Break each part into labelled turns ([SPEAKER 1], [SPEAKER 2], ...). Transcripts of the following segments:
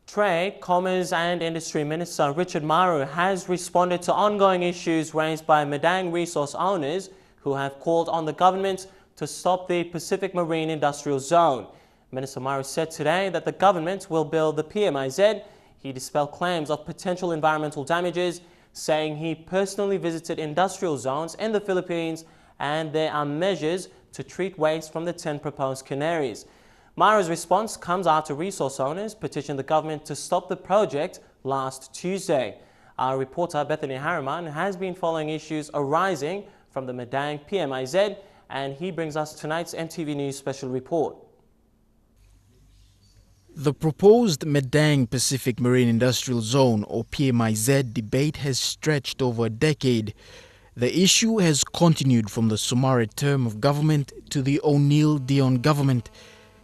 [SPEAKER 1] Trade, Commerce and Industry Minister Richard Maru has responded to ongoing issues raised by Madang resource owners who have called on the government to stop the Pacific Marine Industrial Zone. Minister Maru said today that the government will build the PMIZ. He dispelled claims of potential environmental damages, saying he personally visited industrial zones in the Philippines and there are measures to treat waste from the 10 proposed canneries. Maru's response comes after resource owners petitioned the government to stop the project last Tuesday. Our reporter Bethanie Harriman has been following issues arising from the Madang PMIZ, and he brings us tonight's EMTV News special report.
[SPEAKER 2] The proposed Madang Pacific Marine Industrial Zone, or PMIZ, debate has stretched over a decade. The issue has continued from the Sumare term of government to the O'Neill-Dion government.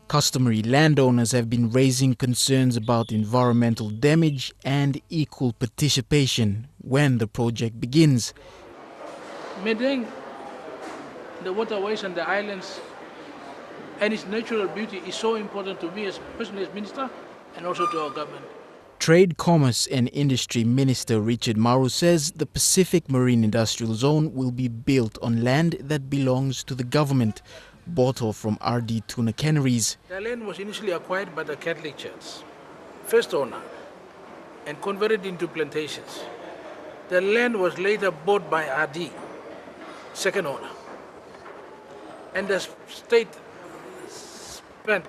[SPEAKER 2] Customary landowners have been raising concerns about environmental damage and equal participation when the project begins.
[SPEAKER 3] Madang, the waterways and the islands and its natural beauty is so important to me, personally as minister, and also to our government.
[SPEAKER 2] Trade, Commerce and Industry Minister Richard Maru says the Pacific Marine Industrial Zone will be built on land that belongs to the government, bought off from RD Tuna Canneries.
[SPEAKER 3] The land was initially acquired by the Catholic Church, first owner, and converted into plantations. The land was later bought by RD, second owner. And the state spent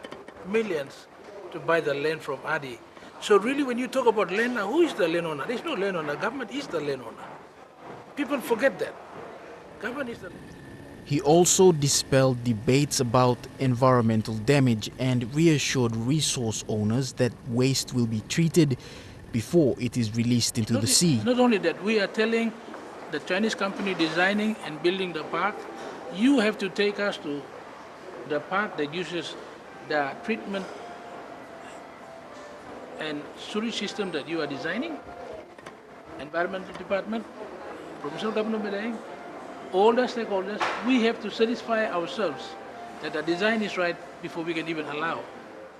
[SPEAKER 3] millions to buy the land from RD. So really when you talk about land, who is the landowner? There's no landowner. Government is the landowner. People forget that. Government is the landowner.
[SPEAKER 2] He also dispelled debates about environmental damage and reassured resource owners that waste will be treated before it is released into the sea.
[SPEAKER 3] Not only that, we are telling the Chinese company designing and building the park, you have to take us to the park that uses the treatment and sewage system that you are designing. Environmental Department, Provincial Government of Madang, all the stakeholders, we have to satisfy ourselves that the design is right before we can even allow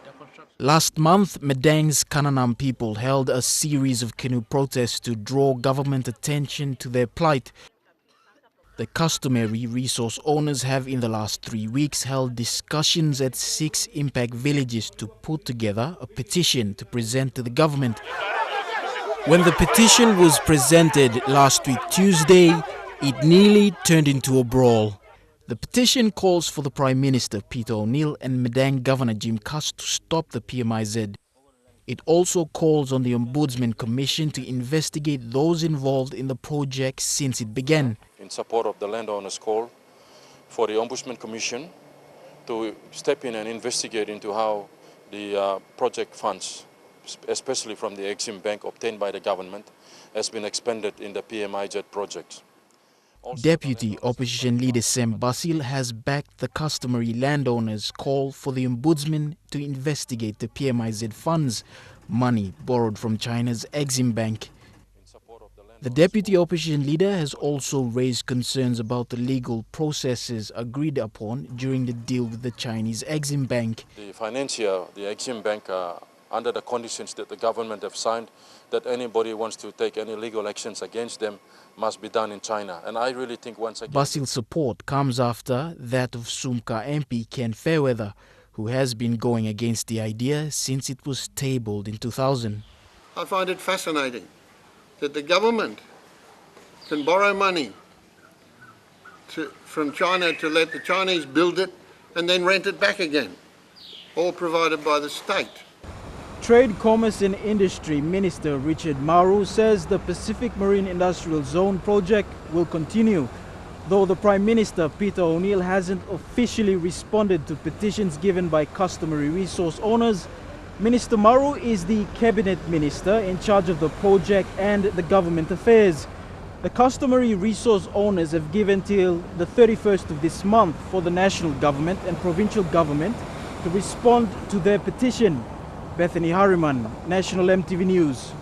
[SPEAKER 3] the construction.
[SPEAKER 2] Last month, Madang's Kananam people held a series of canoe protests to draw government attention to their plight. The customary resource owners have in the last 3 weeks held discussions at 6 impact villages to put together a petition to present to the government. When the petition was presented last week Tuesday, it nearly turned into a brawl. The petition calls for the Prime Minister Peter O'Neill and Madang Governor Jim Cuss to stop the PMIZ. It also calls on the Ombudsman Commission to investigate those involved in the project since it began.
[SPEAKER 4] In support of the landowners' call for the Ombudsman Commission to step in and investigate into how the project funds, especially from the Exim Bank obtained by the government, has been expended in the PMIZ project.
[SPEAKER 2] Deputy Opposition Leader Sam Basil has backed the customary landowners' call for the Ombudsman to investigate the PMIZ funds, money borrowed from China's Exim Bank. The Deputy Opposition Leader has also raised concerns about the legal processes agreed upon during the deal with the Chinese Exim Bank.
[SPEAKER 4] The financier, the Exim Bank, under the conditions that the government have signed, that anybody wants to take any legal actions against them must be done in China. And I really think once again...
[SPEAKER 2] Basil's support comes after that of Sumka MP Ken Fairweather, who has been going against the idea since it was tabled in 2000.
[SPEAKER 5] I find it fascinating that the government can borrow money from China to let the Chinese build it and then rent it back again, all provided by the state.
[SPEAKER 6] Trade, Commerce and Industry Minister Richard Maru says the Pacific Marine Industrial Zone project will continue, though the Prime Minister Peter O'Neill hasn't officially responded to petitions given by customary resource owners. Minister Maru is the Cabinet Minister in charge of the project and the government affairs. The customary resource owners have given till the 31st of this month for the national government and provincial government to respond to their petition. Bethanie Harriman, National EMTV News.